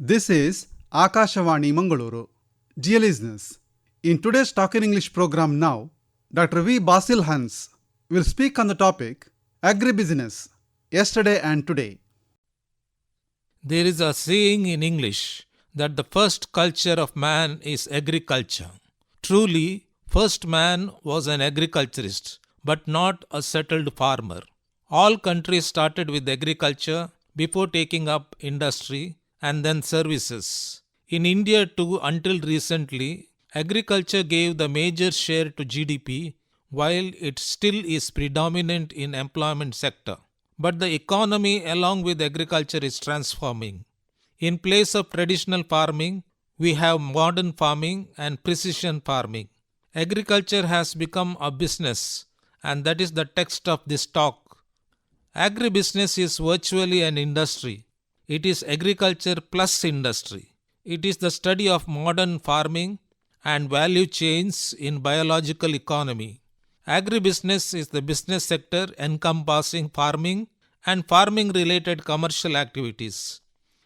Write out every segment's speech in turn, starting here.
This is Akashawani Mangaluru. Dear listeners, in today's Talk in English program now, Dr. V. Basil Hans will speak on the topic Agri-business, yesterday and today. There is a saying in English that the first culture of man is agriculture. Truly, first man was an agriculturist, but not a settled farmer. All countries started with agriculture before taking up industry and then services. In India too, until recently, agriculture gave the major share to GDP, while it still is predominant in employment sector. But the economy along with agriculture is transforming. In place of traditional farming, we have modern farming and precision farming. Agriculture has become a business, and that is the text of this talk. Agri-business is virtually an industry. It is agriculture plus industry. It is the study of modern farming and value chains in biological economy. Agribusiness is the business sector encompassing farming and farming-related commercial activities.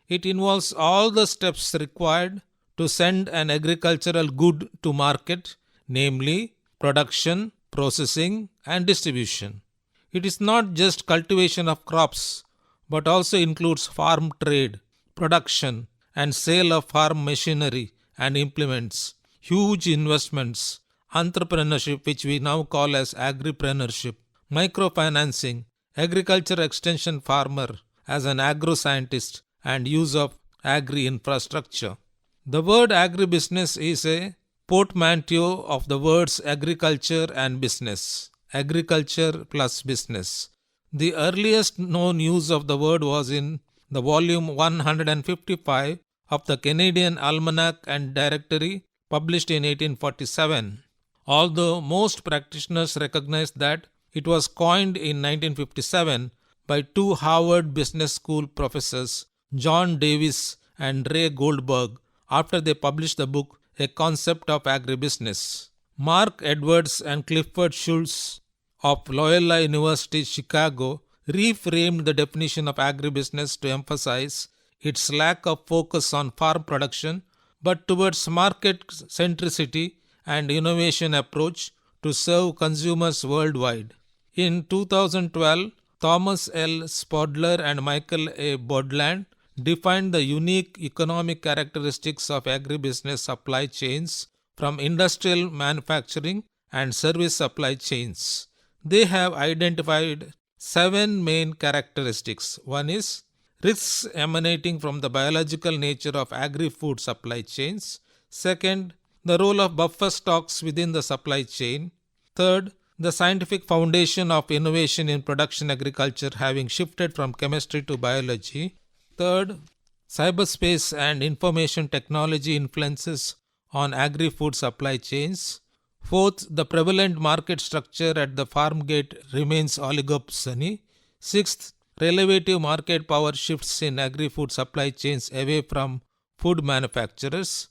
It involves all the steps required to send an agricultural good to market, namely production, processing, and distribution. It is not just cultivation of crops, but also includes farm trade, production, and sale of farm machinery and implements, huge investments, entrepreneurship, which we now call as agripreneurship, microfinancing, agriculture extension farmer as an agro-scientist, and use of agri-infrastructure. The word agribusiness is a portmanteau of the words agriculture and business, agriculture plus business. The earliest known use of the word was in the volume 155 of the Canadian Almanac and Directory published in 1847, although most practitioners recognize that it was coined in 1957 by two Harvard Business School professors, John Davis and Ray Goldberg, after they published the book A Concept of Agribusiness. Mark Edwards and Clifford Schultz of Loyola University, Chicago, reframed the definition of agribusiness to emphasize its lack of focus on farm production, but towards market centricity and innovation approach to serve consumers worldwide. In 2012, Thomas L. Spodler and Michael A. Bodland defined the unique economic characteristics of agribusiness supply chains from industrial manufacturing and service supply chains. They have identified 7 main characteristics. One is risks emanating from the biological nature of agri-food supply chains. Second, the role of buffer stocks within the supply chain. Third, the scientific foundation of innovation in production agriculture having shifted from chemistry to biology. Third, cyberspace and information technology influences on agri-food supply chains. Fourth, the prevalent market structure at the farm gate remains oligopsony. Sixth, relative market power shifts in agri-food supply chains away from food manufacturers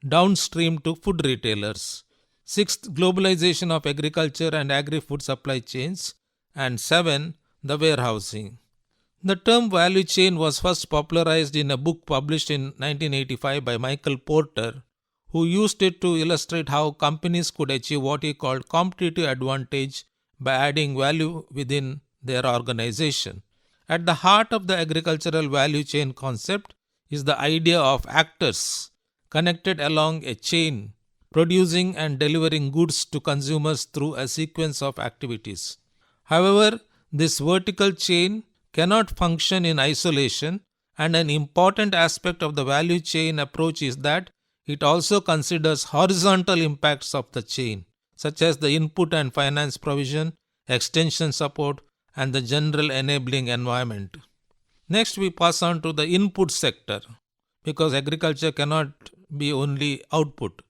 downstream to food retailers. Sixth, globalization of agriculture and agri-food supply chains. And 7, the warehousing. The term value chain was first popularized in a book published in 1985 by Michael Porter, who used it to illustrate how companies could achieve what he called competitive advantage by adding value within their organization. At the heart of the agricultural value chain concept is the idea of actors connected along a chain, producing and delivering goods to consumers through a sequence of activities. However, this vertical chain cannot function in isolation, and an important aspect of the value chain approach is that it also considers horizontal impacts of the chain, such as the input and finance provision, extension support, and the general enabling environment. Next, we pass on to the input sector, because agriculture cannot be only output.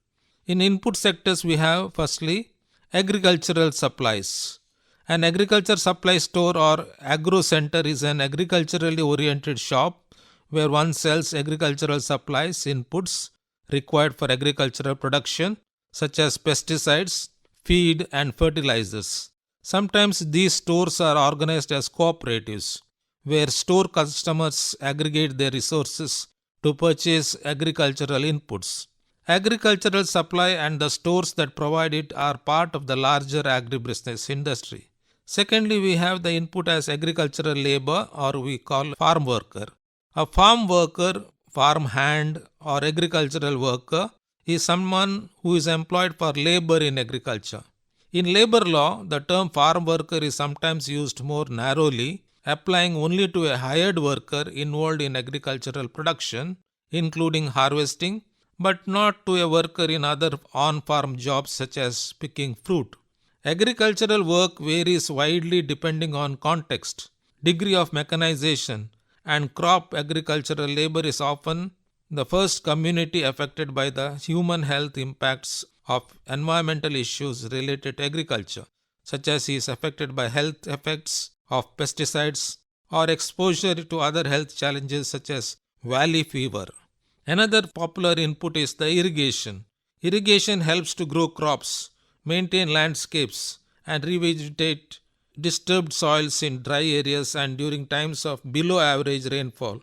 In input sectors, we have firstly agricultural supplies. An agriculture supply store or agro center is an agriculturally oriented shop where one sells agricultural supplies, inputs required for agricultural production, such as pesticides, feed, and fertilizers. Sometimes these stores are organized as cooperatives, where store customers aggregate their resources to purchase agricultural inputs. Agricultural supply and the stores that provide it are part of the larger agribusiness industry. Secondly, we have the input as agricultural labor, or we call farm worker. A farm worker, farm hand, or agricultural worker is someone who is employed for labor in agriculture. In labor law, the term farm worker is sometimes used more narrowly, applying only to a hired worker involved in agricultural production, including harvesting, but not to a worker in other on-farm jobs such as picking fruit. Agricultural work varies widely depending on context, degree of mechanization, and crop. Agricultural labor is often the first community affected by the human health impacts of environmental issues related to agriculture, such as is affected by health effects of pesticides or exposure to other health challenges such as valley fever. Another popular input is the irrigation. Irrigation helps to grow crops, maintain landscapes, and revegetate disturbed soils in dry areas and during times of below average rainfall.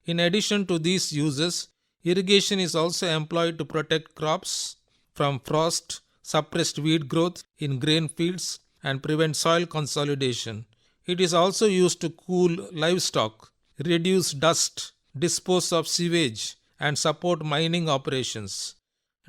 In addition to these uses, irrigation is also employed to protect crops from frost, suppress weed growth in grain fields, and prevent soil consolidation. It is also used to cool livestock, reduce dust, dispose of sewage, and support mining operations.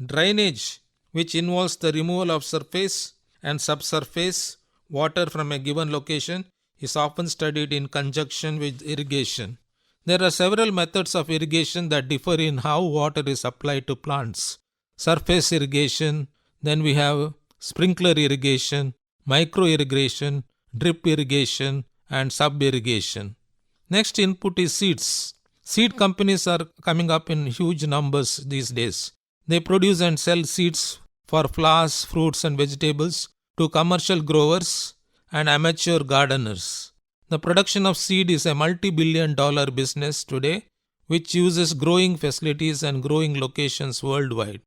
Drainage, which involves the removal of surface and subsurface water from a given location, is often studied in conjunction with irrigation. There are several methods of irrigation that differ in how water is applied to plants. Surface irrigation, then we have sprinkler irrigation, micro irrigation, drip irrigation, and sub irrigation. Next input is seeds. Seed companies are coming up in huge numbers these days. They produce and sell seeds for flowers, fruits, and vegetables to commercial growers and amateur gardeners. The production of seed is a multi-billion-dollar business today, which uses growing facilities and growing locations worldwide.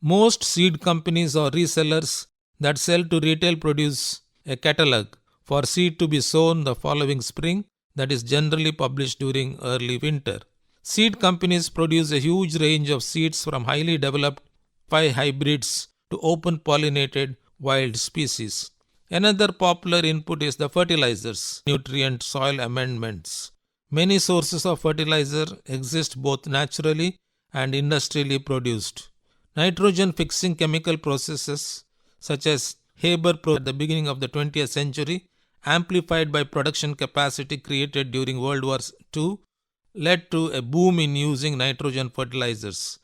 Most seed companies or resellers that sell to retail produce a catalog for seed to be sown the following spring that is generally published during early winter. Seed companies produce a huge range of seeds from highly developed hybrids to open pollinated wild species. Another popular input is the fertilizers, nutrient soil amendments. Many sources of fertilizer exist both naturally and industrially produced. Nitrogen fixing chemical processes such as Haber at the beginning of the 20th century, amplified by production capacity created during World War II, led to a boom in using nitrogen fertilizers.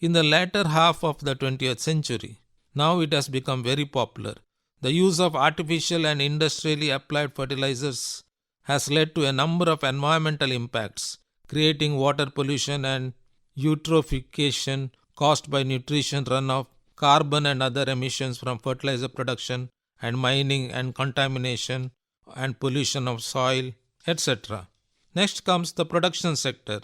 In the latter half of the 20th century, now it has become very popular. The use of artificial and industrially applied fertilizers has led to a number of environmental impacts, creating water pollution and eutrophication caused by nutrition runoff, carbon and other emissions from fertilizer production, and mining and contamination and pollution of soil, etc. Next comes the production sector.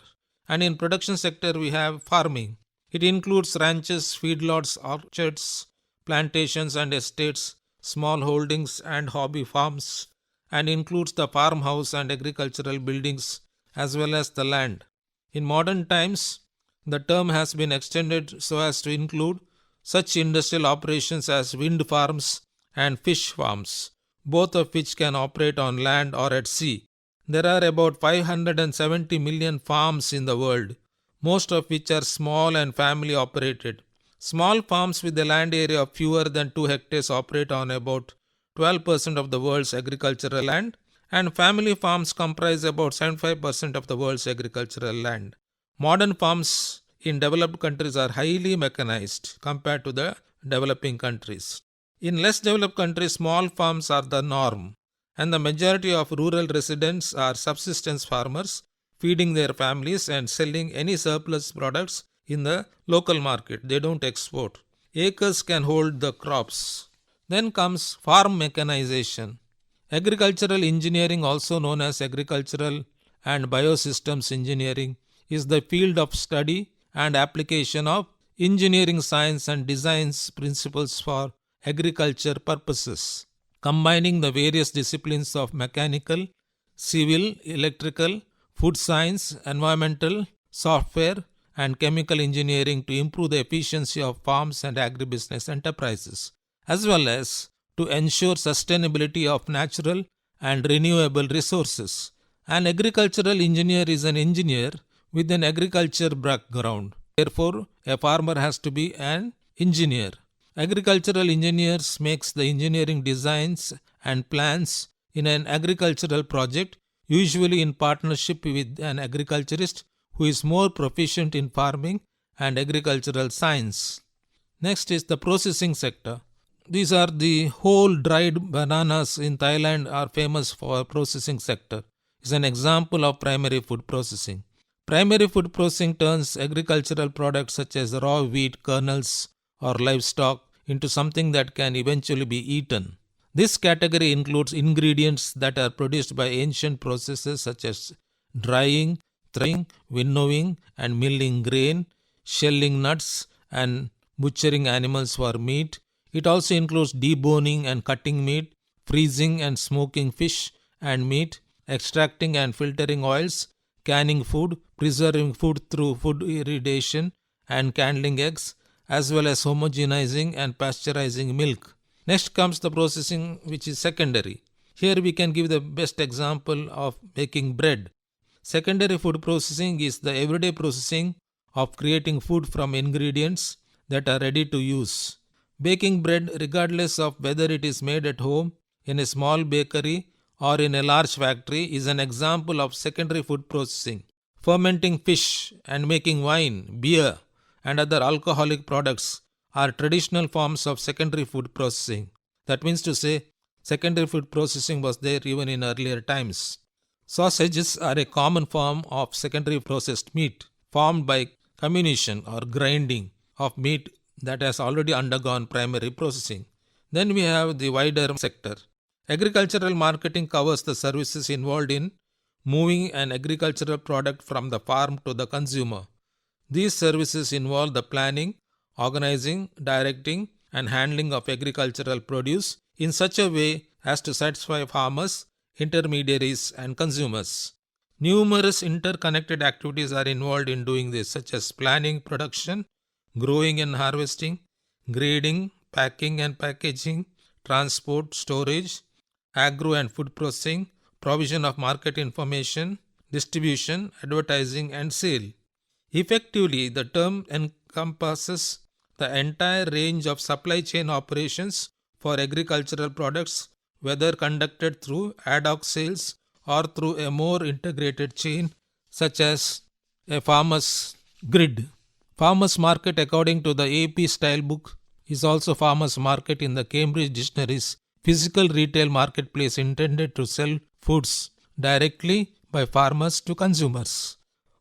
And in production sector we have farming. It includes ranches, feedlots, orchards, plantations and estates, small holdings and hobby farms, and includes the farmhouse and agricultural buildings as well as the land. In modern times, the term has been extended so as to include such industrial operations as wind farms and fish farms, both of which can operate on land or at sea. There are about 570 million farms in the world, most of which are small and family operated. Small farms with a land area of fewer than 2 hectares operate on about 12% of the world's agricultural land, and family farms comprise about 75% of the world's agricultural land. Modern farms in developed countries are highly mechanized compared to the developing countries. In less developed countries, small farms are the norm, and the majority of rural residents are subsistence farmers, feeding their families and selling any surplus products in the local market. They don't export. Acres can hold the crops. Then comes farm mechanization. Agricultural engineering, also known as agricultural and biosystems engineering, is the field of study and application of engineering science and designs principles for agriculture purposes, combining the various disciplines of mechanical, civil, electrical, food science, environmental, software, and chemical engineering to improve the efficiency of farms and agribusiness enterprises, as well as to ensure sustainability of natural and renewable resources. An agricultural engineer is an engineer with an agriculture background. Therefore, a farmer has to be an engineer. Agricultural engineers makes the engineering designs and plans in an agricultural project, usually in partnership with an agriculturist who is more proficient in farming and agricultural science. Next is the processing sector. These are the whole dried bananas in Thailand are famous for processing sector. Is an example of primary food processing. Primary food processing turns agricultural products such as raw wheat kernels or livestock into something that can eventually be eaten. This category includes ingredients that are produced by ancient processes such as drying, threshing, winnowing and milling grain, shelling nuts and butchering animals for meat. It also includes deboning and cutting meat, freezing and smoking fish and meat, extracting and filtering oils, canning food, preserving food through food irradiation and candling eggs, as well as homogenizing and pasteurizing milk. Next comes the processing which is secondary. Here we can give the best example of making bread. Secondary food processing is the everyday processing of creating food from ingredients that are ready to use. Baking bread, regardless of whether it is made at home, in a small bakery, or in a large factory, is an example of secondary food processing. Fermenting fish and making wine, beer, and other alcoholic products are traditional forms of secondary food processing. That means to say, secondary food processing was there even in earlier times. Sausages are a common form of secondary processed meat, formed by comminution or grinding of meat that has already undergone primary processing. Then we have the wider sector. Agricultural marketing covers the services involved in moving an agricultural product from the farm to the consumer. These services involve the planning, organizing, directing, and handling of agricultural produce in such a way as to satisfy farmers, intermediaries, and consumers. Numerous interconnected activities are involved in doing this, such as planning production, growing and harvesting, grading, packing and packaging, transport, storage, agro and food processing, provision of market information, distribution, advertising, and sale. Effectively, the term encompasses the entire range of supply chain operations for agricultural products, whether conducted through ad hoc sales or through a more integrated chain such as a farmer's grid. Farmer's market, according to the AP style book, is also farmer's market in the Cambridge Dictionary's physical retail marketplace intended to sell foods directly by farmers to consumers.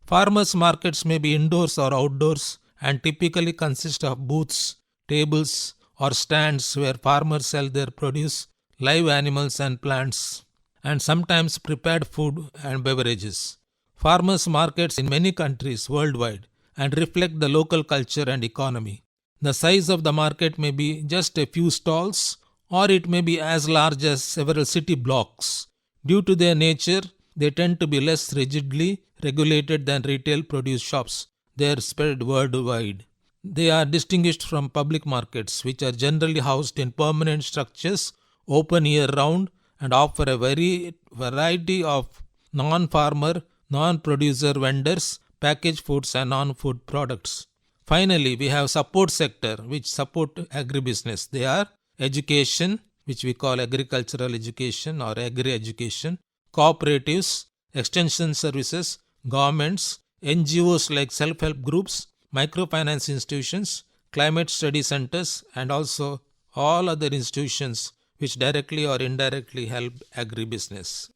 Farmers' markets may be indoors or outdoors and typically consist of booths, tables, or stands where farmers sell their produce, live animals and plants, and sometimes prepared food and beverages. Farmers' markets in many countries worldwide and reflect the local culture and economy. The size of the market may be just a few stalls, or it may be as large as several city blocks. Due to their nature, they tend to be less rigidly regulated than retail produce shops. They are spread worldwide. They are distinguished from public markets, which are generally housed in permanent structures, open year-round, and offer a variety of non-farmer, non-producer vendors, packaged foods and non-food products. Finally, we have support sector which support agribusiness. They are education, which we call agricultural education or agri-education, cooperatives, extension services, governments, NGOs like self-help groups, microfinance institutions, climate study centers, and also all other institutions which directly or indirectly help agribusiness.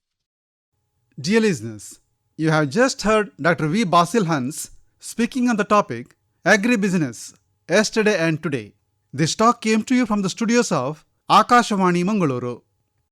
Dear listeners, you have just heard Dr. V. Basil Hans speaking on the topic Agri-business, yesterday and today. This talk came to you from the studios of Akashavani Mangaluru.